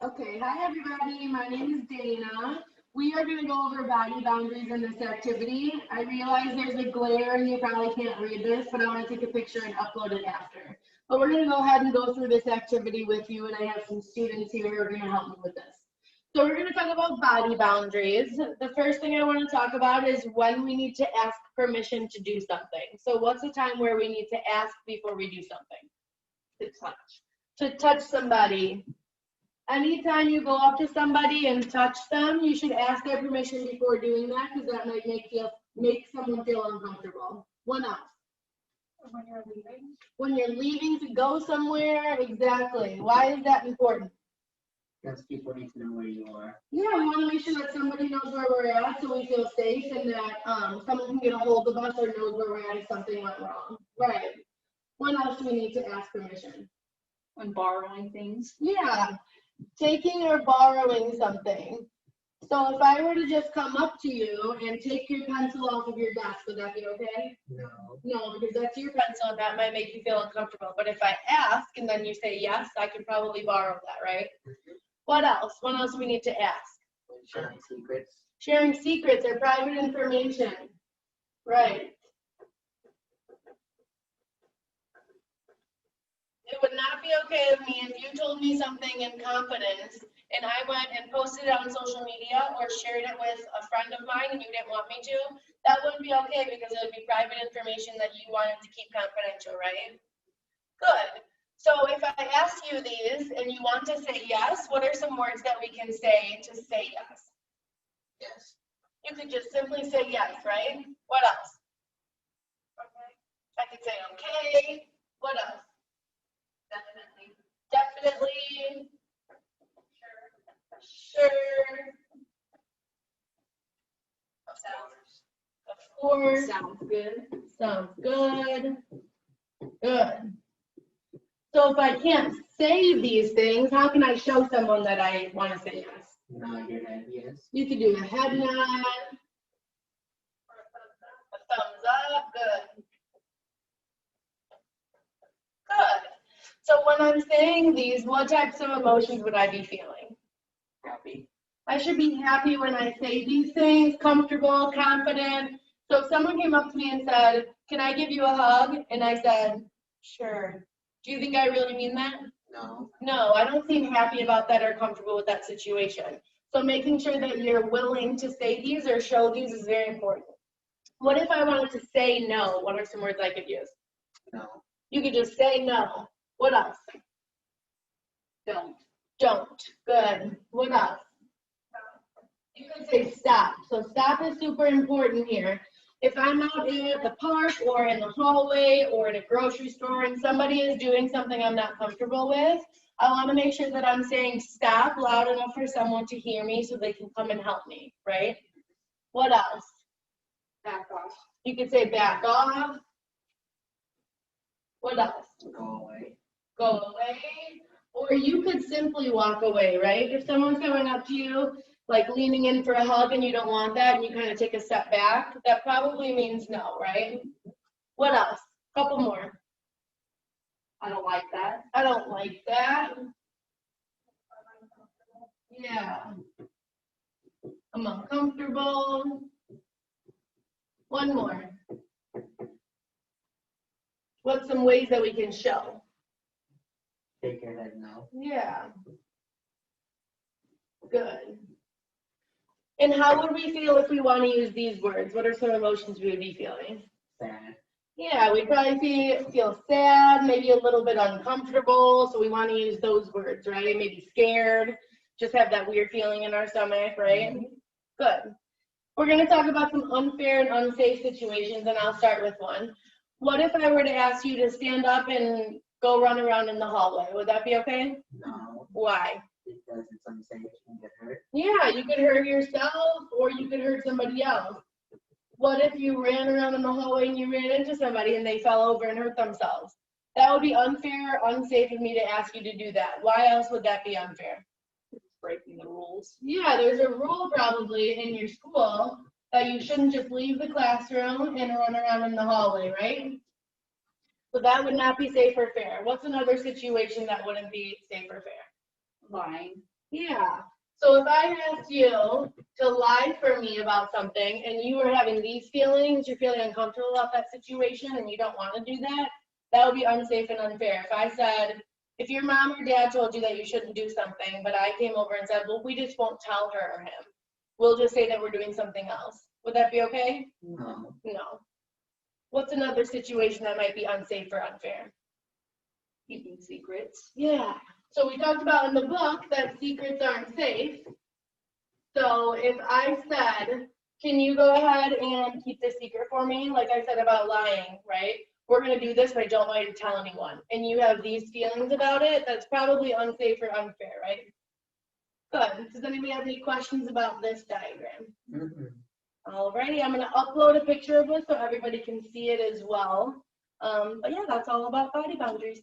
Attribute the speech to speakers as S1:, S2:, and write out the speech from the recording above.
S1: Okay, hi everybody. My name is Dana. We are going to go over body boundaries in this activity. I realize there's a glare and you probably can't read this, but I want to take a picture and upload it after. But we're going to go ahead and go through this activity with you, and I have some students here who are going to help me with this. So we're going to talk about body boundaries. The first thing I want to talk about is when we need to ask permission to do something. So what's the time where we need to ask before we do something?
S2: To touch.
S1: To touch somebody. Anytime you go up to somebody and touch them, you should ask their permission before doing that, because that might make someone feel uncomfortable. What else?
S2: When you're leaving.
S1: When you're leaving to go somewhere, exactly. Why is that important?
S3: Because people need to know where you are.
S1: Yeah, we want to make sure that somebody knows where we're at, so we feel safe, and that someone can get a hold of us or knows where we're at if something went wrong. Right. When else do we need to ask permission?
S2: When borrowing things.
S1: Yeah, taking or borrowing something. So if I were to just come up to you and take your pencil off of your desk, would that be okay?
S3: No.
S1: No, because that's your pencil and that might make you feel uncomfortable. But if I ask and then you say yes, I can probably borrow that, right? What else? What else do we need to ask?
S3: Sharing secrets.
S1: Sharing secrets or private information. Right. It would not be okay with me if you told me something in confidence and I went and posted it on social media or shared it with a friend of mine and you didn't want me to. That wouldn't be okay because it would be private information that you wanted to keep confidential, right? Good. So if I ask you these and you want to say yes, what are some words that we can say to say yes?
S3: Yes.
S1: You could just simply say yes, right? What else? Okay. I could say okay. What else?
S2: Definitely.
S1: Definitely. Sure. Of course.
S2: Sounds good.
S1: Sounds good. Good. So if I can't say these things, how can I show someone that I want to say yes?
S3: Nod your head, yes.
S1: You could do a head nod, a thumbs up. Good. Good. So when I'm saying these, what types of emotions would I be feeling?
S3: Happy.
S1: I should be happy when I say these things, comfortable, confident. So if someone came up to me and said, "Can I give you a hug?" And I said, "Sure." Do you think I really mean that?
S3: No.
S1: No, I don't seem happy about that or comfortable with that situation. So making sure that you're willing to say these or show these is very important. What if I wanted to say no? What are some words I could use?
S3: No.
S1: You could just say no. What else?
S2: Don't.
S1: Don't. Good. What else? You could say stop. So stop is super important here. If I'm out at the park or in the hallway or in a grocery store and somebody is doing something I'm not comfortable with, I want to make sure that I'm saying stop loud enough for someone to hear me so they can come and help me, right? What else?
S2: Back off.
S1: You could say back off. What else?
S3: Go away.
S1: Go away. Or you could simply walk away, right? If someone's coming up to you, like leaning in for a hug and you don't want that and you kind of take a step back, that probably means no, right? What else? Couple more.
S2: I don't like that.
S1: I don't like that. Yeah. I'm uncomfortable. One more. What's some ways that we can show?
S3: Shake your head no.
S1: Yeah. Good. And how would we feel if we want to use these words? What are some emotions we would be feeling?
S3: Sad.
S1: Yeah, we'd probably feel sad, maybe a little bit uncomfortable, so we want to use those words, right? Maybe scared, just have that weird feeling in our stomach, right? Good. We're going to talk about some unfair and unsafe situations, and I'll start with one. What if I were to ask you to stand up and go run around in the hallway? Would that be okay?
S3: No.
S1: Why?
S3: Because it's unsafe. You can get hurt.
S1: Yeah, you could hurt yourself or you could hurt somebody else. What if you ran around in the hallway and you ran into somebody and they fell over and hurt themselves? That would be unfair, unsafe of me to ask you to do that. Why else would that be unfair?
S2: It's breaking the rules.
S1: Yeah, there's a rule probably in your school that you shouldn't just leave the classroom and run around in the hallway, right? So that would not be safe or fair. What's another situation that wouldn't be safe or fair?
S2: Lying.
S1: Yeah. So if I asked you to lie for me about something and you were having these feelings, you're feeling uncomfortable about that situation and you don't want to do that, that would be unsafe and unfair. If I said, if your mom or dad told you that you shouldn't do something, but I came over and said, well, we just won't tell her or him. We'll just say that we're doing something else. Would that be okay?
S3: No.
S1: No. What's another situation that might be unsafe or unfair?
S2: Keeping secrets.
S1: Yeah. So we talked about in the book that secrets aren't safe. So if I said, can you go ahead and keep this secret for me? Like I said about lying, right? We're going to do this, but I don't want you to tell anyone. And you have these feelings about it, that's probably unsafe or unfair, right? Good. Does anybody have any questions about this diagram?
S3: Mm-mm.
S1: Alrighty, I'm going to upload a picture of this so everybody can see it as well. But yeah, that's all about body boundaries.